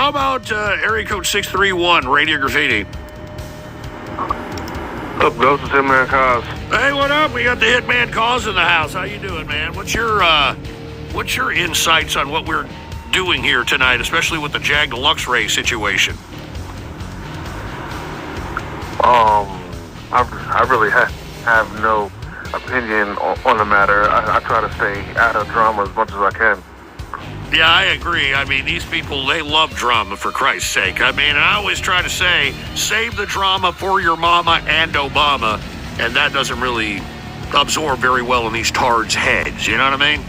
how about area code 631, Radio Graffiti? Up, Ghost is Hitman Cause. Hey, what up? We got the Hitman Cause in the house. How you doing, man? What's your insights on what we're doing here tonight, especially with the Jag Deluxe Ray situation? I really have no opinion on the matter. I try to stay out of drama as much as I can. Yeah, I agree. I mean, these people, they love drama, for Christ's sake. I mean, I always try to say, save the drama for your mama and Obama, and that doesn't really absorb very well in these tards' heads, you know what I mean?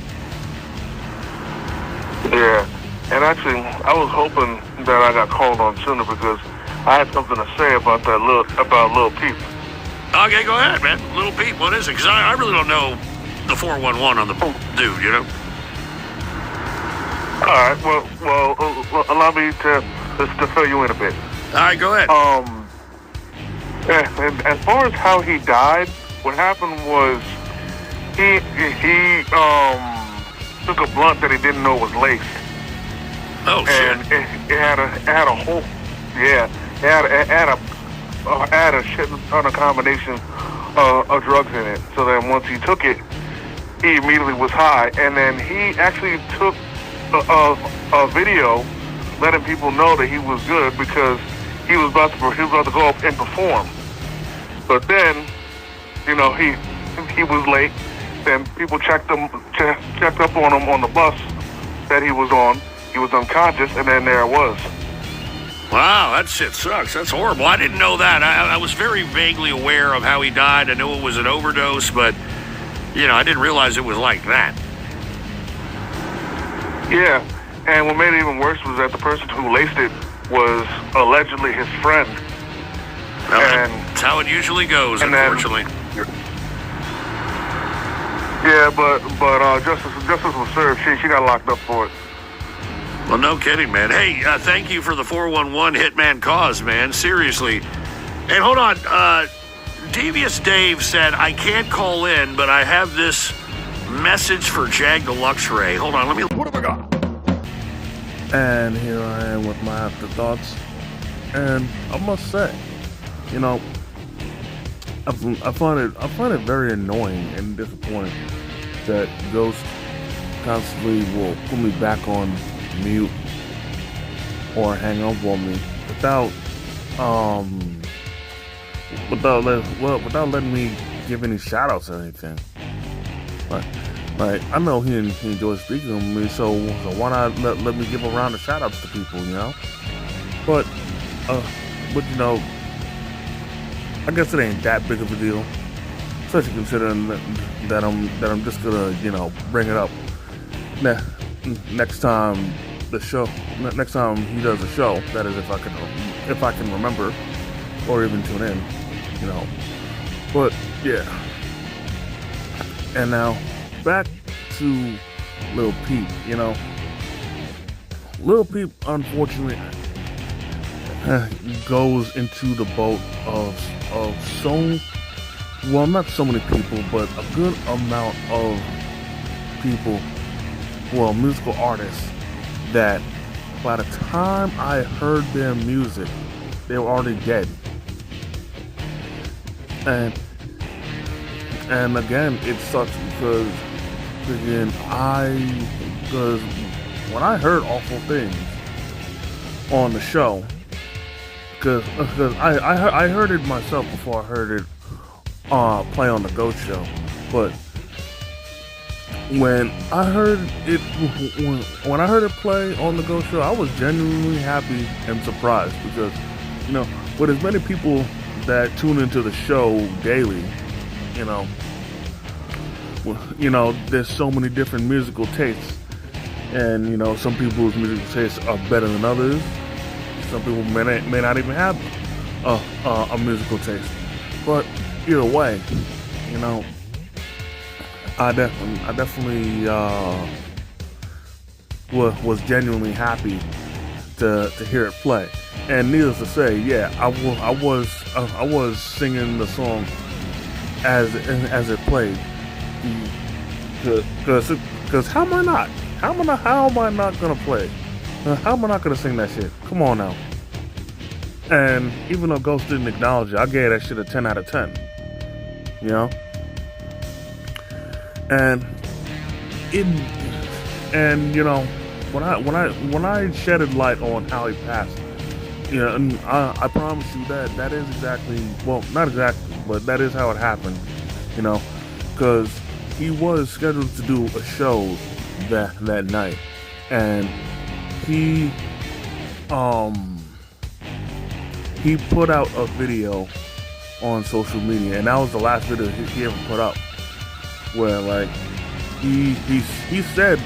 Yeah, and actually, I was hoping that I got called on sooner because I had something to say about Lil Peep. Okay, go ahead, man. Little Peep, what is it? Because I really don't know the 411 on the dude, you know? All right, well, allow me to fill you in a bit. All right, go ahead. And as far as how he died, what happened was he took a blunt that he didn't know was laced. Oh and shit! It had a whole it had a shit ton of combination of drugs in it. So then once he took it, he immediately was high, and then he actually took a video letting people know that he was good because he was about to go up and perform. But then, you know, he was late. Then people checked up on him on the bus that he was on. He was unconscious, and then there it was. Wow, that shit sucks. That's horrible. I didn't know that. I was very vaguely aware of how he died. I knew it was an overdose, but, you know, I didn't realize it was like that. Yeah, and what made it even worse was that the person who laced it was allegedly his friend. Well, that's how it usually goes, unfortunately. Yeah, but justice was served. She got locked up for it. Well, no kidding, man. Hey, thank you for the 411 Hitman Cause, man. Seriously. And hold on. Devious Dave said, I can't call in, but I have this message for Jag Deluxe Ray. Hold on, what have I got? And here I am with my afterthoughts. And I must say, you know, I find it very annoying and disappointing that Ghost constantly will put me back on mute or hang up on me without letting me give any shout outs or anything. Like I know he enjoys speaking with me, so why not let me give a round of shout outs to people, you know? But you know, I guess it ain't that big of a deal, especially considering that I'm just gonna, you know, bring it up next time he does a show. That is, if I can remember or even tune in, you know. But yeah. And now back to Lil Peep. You know, Lil Peep unfortunately goes into the boat of not so many people, but a good amount of people, well, musical artists, that by the time I heard their music, they were already dead. And again, it sucks because when I heard Awful Things on the show, because I heard it myself before I heard it play on the Ghost Show, but when I heard it play on the Ghost Show, I was genuinely happy and surprised because, you know, with as many people that tune into the show daily, you know, there's so many different musical tastes, and you know, some people's musical tastes are better than others. Some people may not even have a musical taste, but either way, you know, I definitely was genuinely happy to hear it play. And needless to say, yeah, I was singing the song as it played, because how am I not? How am I not gonna play How am I not gonna sing that shit? Come on now. And even though Ghost didn't acknowledge it, I gave that shit a 10 out of 10. You know? And you know, when I shedded light on how he passed, you know, and I promise you that is exactly, well, not exactly, but that is how it happened. You know, because he was scheduled to do a show that night, and he put out a video on social media, and that was the last video he ever put up, where like he said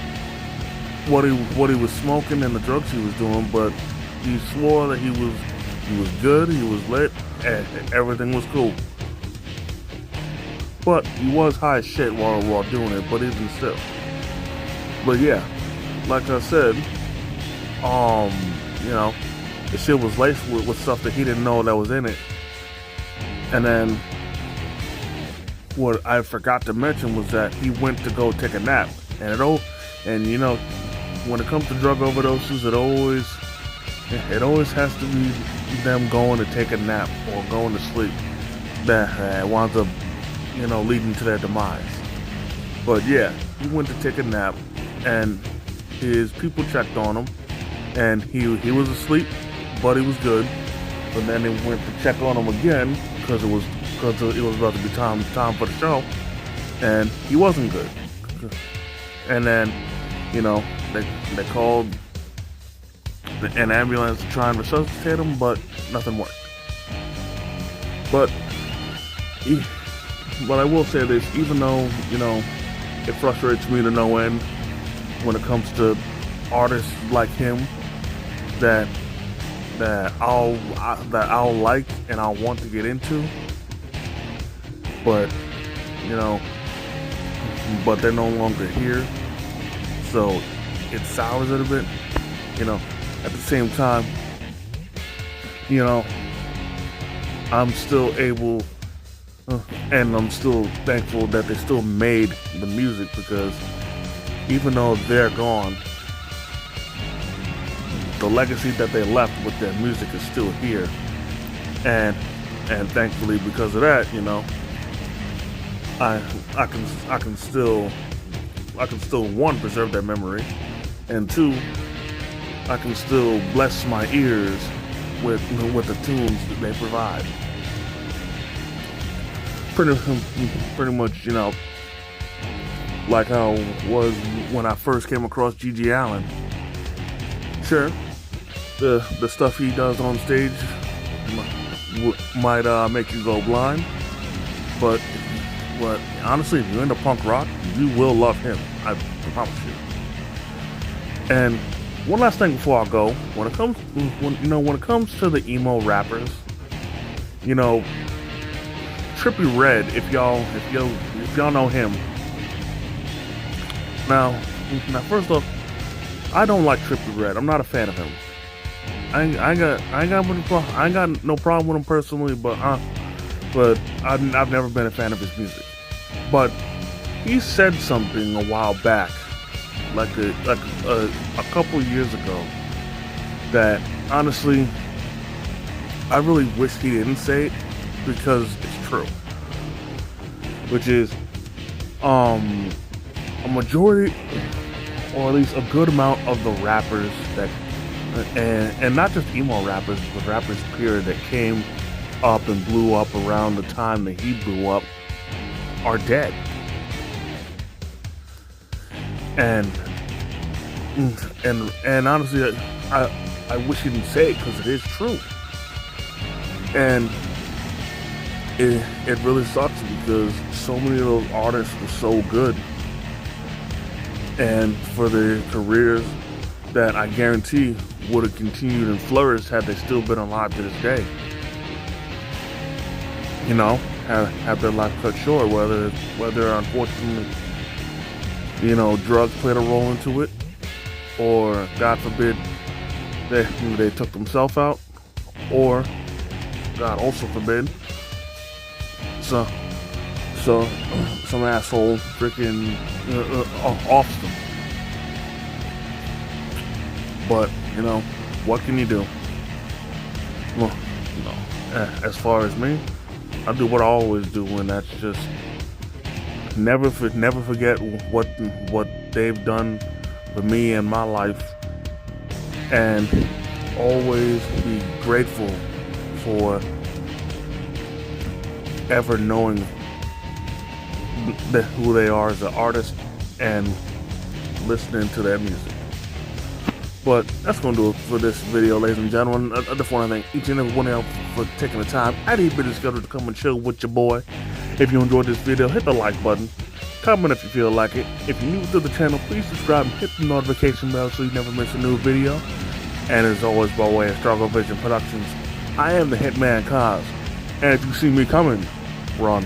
what he was smoking and the drugs he was doing, but he swore that he was good, he was lit, and everything was cool. But he was high as shit while doing it, but even still. But yeah, like I said, you know, the shit was laced with stuff that he didn't know that was in it. And then what I forgot to mention was that he went to go take a nap. And you know, when it comes to drug overdoses, it always has to be them going to take a nap or going to sleep that winds up, you know, leading to their demise. But yeah, he went to take a nap, and his people checked on him, and he was asleep, but he was good. But then they went to check on him again because it was about to be time for the show, and he wasn't good. And then, you know, they called an ambulance to try and resuscitate him, but nothing worked. But I will say this, even though, you know, it frustrates me to no end when it comes to artists like him that I'll like and I'll want to get into, but you know, but they're no longer here, so it sours it a bit. You know, at the same time, you know, I'm still able, and I'm still thankful that they still made the music, because even though they're gone, the legacy that they left with their music is still here, and thankfully because of that, you know, I can still one, preserve their memory, and two, I can still bless my ears with the tunes that they provide. Pretty much, you know, like how it was when I first came across G.G. Allen. Sure, the stuff he does on stage might make you go blind, but honestly, if you're into punk rock, you will love him. I promise you. And one last thing before I go, when it comes to the emo rappers, you know, Trippie Redd, if y'all know him. Now first off, I don't like Trippie Redd. I'm not a fan of him. I ain't got no problem with him personally, but I've never been a fan of his music. But he said something a while back, like a couple years ago, that honestly I really wish he didn't say it, because it's true. Which is, a majority, or at least a good amount of the rappers that, and not just emo rappers, but rappers period, that came up and blew up around the time that he blew up, are dead. And honestly, I wish he didn't say it, because it is true. And it really sucks, because so many of those artists were so good, and for their careers that I guarantee would have continued and flourished had they still been alive to this day. You know, have their life cut short, whether unfortunately, you know, drugs played a role into it, or God forbid they took themselves out, or God also forbid, so some asshole freaking offs them. But you know, what can you do? Well, as far as me, I do what I always do, and that's just never forget what they've done for me and my life, and always be grateful for ever knowing who they are as an artist and listening to their music. But that's going to do it for this video, ladies and gentlemen. I just want to thank each and every one of you for taking the time out of your busy schedule to come and chill with your boy. If you enjoyed this video, hit the like button. Comment if you feel like it. If you're new to the channel, please subscribe and hit the notification bell so you never miss a new video. And as always, by way of Struggle Vision Productions, I am the Hitman Cos. And if you see me coming, run.